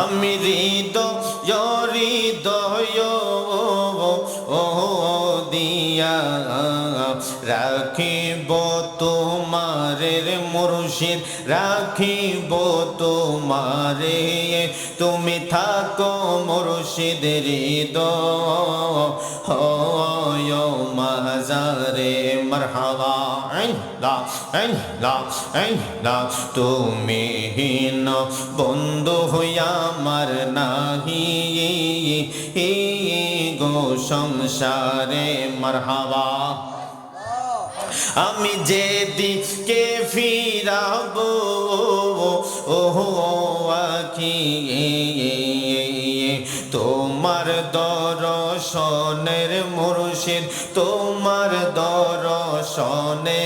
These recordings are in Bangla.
আমি হৃদয় হৃদয় দিয়া রাখিব তোমারের মুর্শিদ, রাখিব তোমারে, তুমি থাকো মুর্শিদ হৃদয় মাজারে। মারহাবা তুমি হীন বন্ধু হইয়া আমার নাহি গো সংসারে। মারহাবা আমি যেদিকে ফিরাবো আখি তোমার দর্শনের মুর্শিদ, তোমার দর্শনে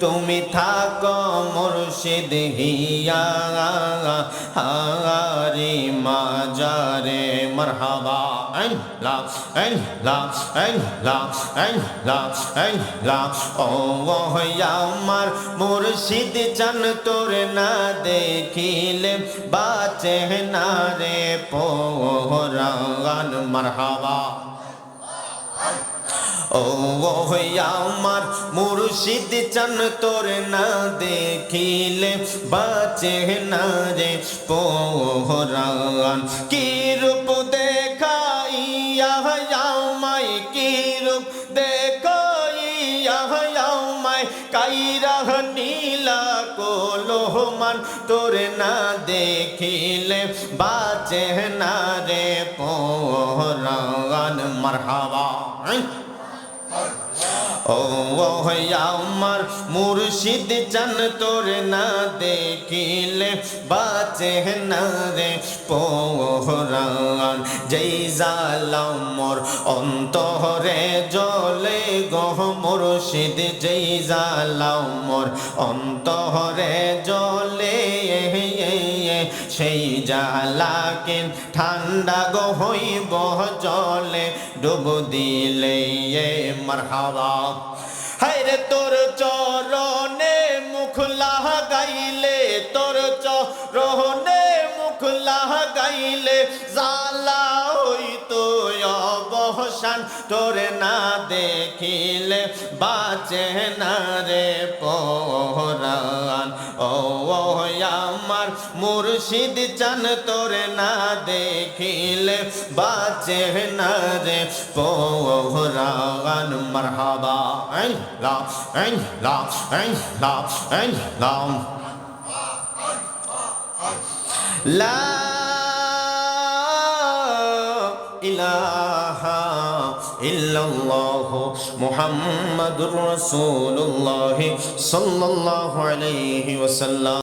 তুমি থাকো মুর্শিদ হিয়া হারি মাজারে। মারহাবা ও আমার মুর্শিদ চান তোর না দেখিলে বাঁচে না রে পরাণ। মারহাবা ও আমার মুর্শিদ চান তোর না দেখিলে বাঁচে না রে পরাণ। কি রূপ দেখাইয়া আমায়, কি রূপ দেখাইয়া আমায় কাইরা নীলা কোলমান, তোর না দেখিলে বাঁচে না রে পরাণ। মারহাবা ও আমার মুর্শিদ চান তোর না দেখিলে বাঁচে না রে পরাণ। যেই জালা মোর অন্তরে জ্বলে গো মুর্শিদ, যেই জালা মোর অন্তরে জ্বলে সেই জালাকে ঠান্ডা গো হইব জলে ডুব দিলে। মারহাবা হায়রে তোর চরণে মুখ লাগাইলে, তোর চরণে মুখ লাগাইলে জালা হইতো অবসান, তোর না দেখিলে বাঁচে না রে পরাণ। ও আমার মুর্শিদ চান তোর না দেখিলে বাঁচে না রে পরাণ। মারহাবা লা ইলাহা ইল্লাল্লাহ মুহাম্মাদুর রাসূলুল্লাহ সাল্লাল্লাহু আলাইহি ওয়াসাল্লাম।